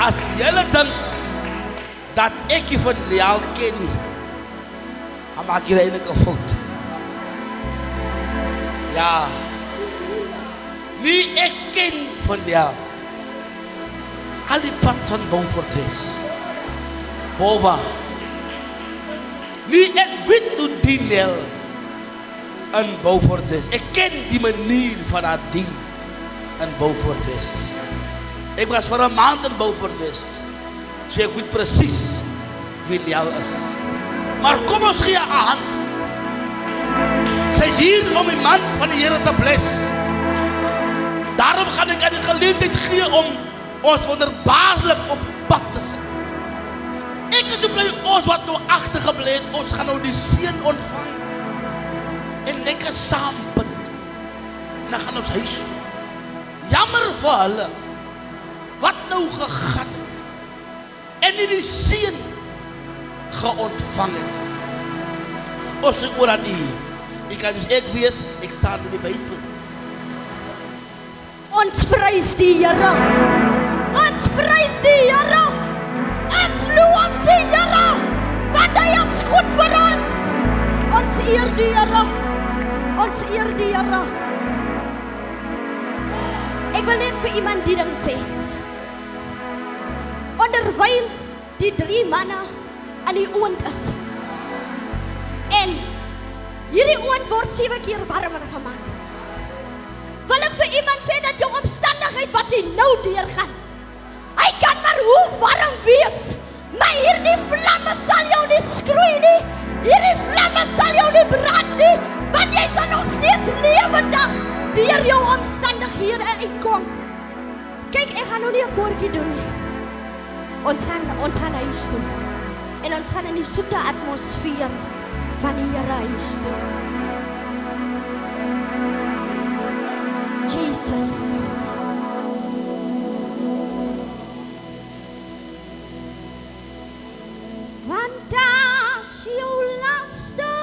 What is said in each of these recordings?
as julle dink dat ek je van Lial ken nie, dan maak jy eintlik 'n fout. Ja. Nie ek ken van Lial. Al die pad van Beaufort Wes. Bova. Nie ek weet hoe die Nel in Beaufort Wes. Ek ken die manier van haar dien in Beaufort Wes. Ek was vir 'n maand in Beaufort Wes. So ek weet presies wie Lial is. Maar kom ons gee 'n hand. Sy is hier om die man van die Here te bless. Daarom gaan ek aan die geleentheid gee om ons wonderbaarlik op pad te sit. Ek is so bly ons wat nou agtergebly het, ons gaan nou die seën ontvang. En lekker saam bid. En dan gaan ons huis toe. Jammer vir hulle wat nou gegaan het en nie die seën geontvang het. Ons is oor aan U. Ek kan dus ek wees, ek staan in die buite. Ons prys die Here. Ons prys die Here. Ons loof die Here. Want hy is goed vir ons. Ons eer die Here. Ons eer die Here. Ek wil net vir iemand die ding sê. Onderwyl die 3 manne aan die oond is. En hierdie oond word 7 keer warmer gemaak. Wil ek vir iemand sê dat jou omstandigheid wat jy nou deurgaan, hy kan maar hoe warm wees, maar hierdie vlamme sal jou nie skroei nie, hierdie vlamme sal jou nie brand nie, want jy sal nog steeds lewendig deur jou omstandighede uitkom. Kyk, ek gaan nou nie 'n koortjie doen nie. Ons gaan huis toe. En ons gaan in die soete atmosfeer van die Here huis toe. Jesus. Want as jou laste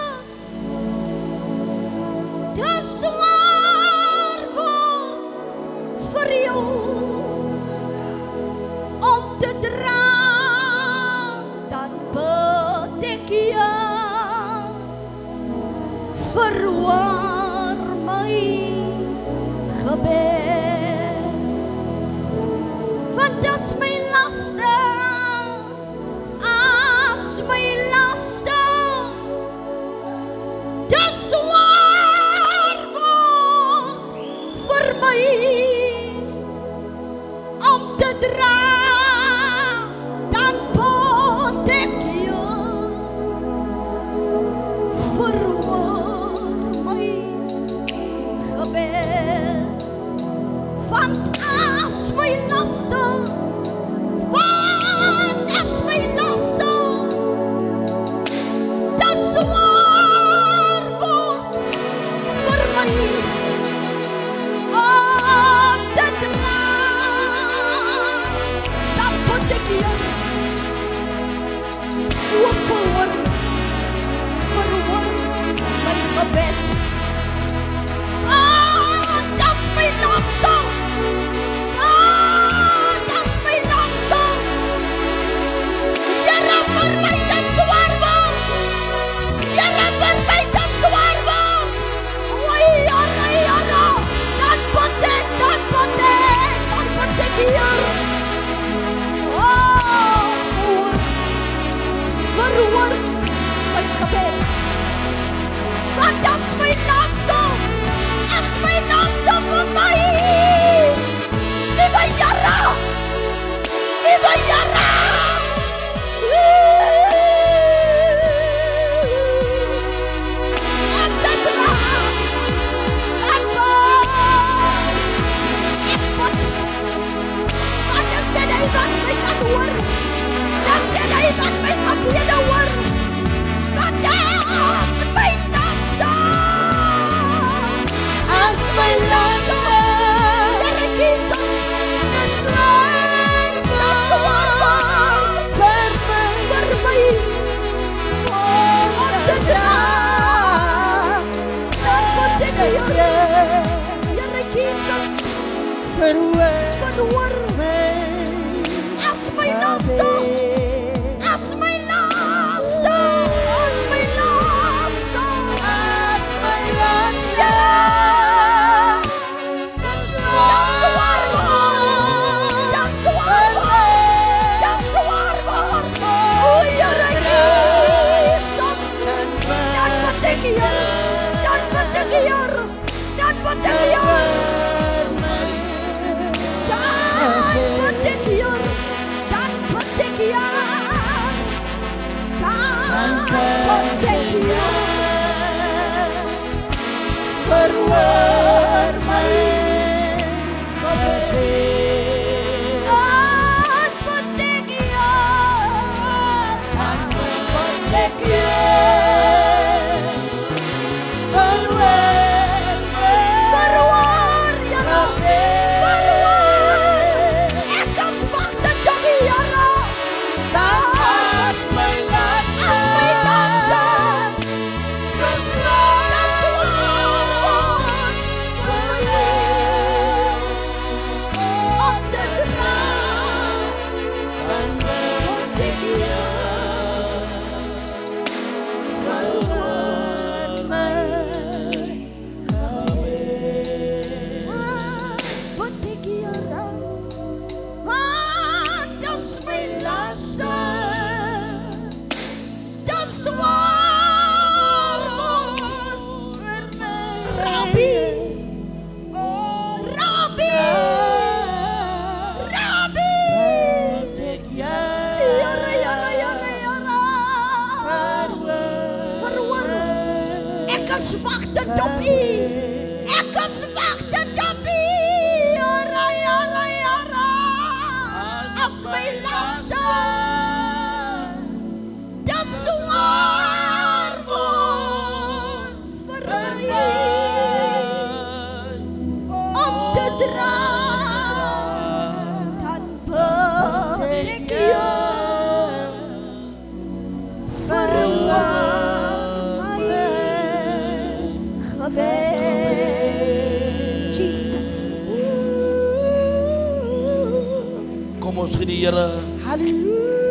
te zwaar word vir jou om te dra, dan bid ek jou, verhoor my gebed. Want as my laste te zwaar word vir my om te dra, dan bid ek jou, verhoor my gebed. Want as my laste te zwaar word vir my om te dra, dan bid ek jou, verhoor my gebed. That's my laste. That's my laste. Here vir my te zwaar word. Here vir my te zwaar word. O Here, dan bid ek hier. Verhoor my gebed. Want dat is my laste vir my. Liewe Here, liewe Here. Om te dra, dan bid. Want dis net hy wat my kan hoor. Dis net hy wat my gebede hoor. Want dat is my laste. As my laste, Here Jesus, is lang, dat zwaar word vir my om te dra, dan bid ek jou, Here Jesus, verhoor my. As my laaste. As my laaste. As my laaste. As my laaste. Ja. Dis Dat swaar word. Dat swaar word. Dat swaar word. O Here Jesus. Dan wat ek hier. Dan wat ek hier. Dan wat ek hier. Dan wat ek hier. Dan wat ek hier. Dan wat ek hier. verhoor my gebed. Dan wat ek hier. Wat ek hier verhoor my Verhoor, Here. Verhoor. Ek is wagtend op U, Here. as my laaste. As my laaste. Dis Dat swaar word. Op de grond. Wat ek hier. verhoor my Wat ek hier. Want dat is my laaste. Dat swaar word vir my. Rabbi. Rabbi. Rabbi. Here, Here, Here, Here. Verhoor. Ek is wagtend op U. Ek is wagtend op U. Here, Here, Here. As my laaste. Dat swaar word vir my. Om te dra. Dan bid ek U. Verhoor my gebed. Jesus. Kom ons gee die Here Halleluja.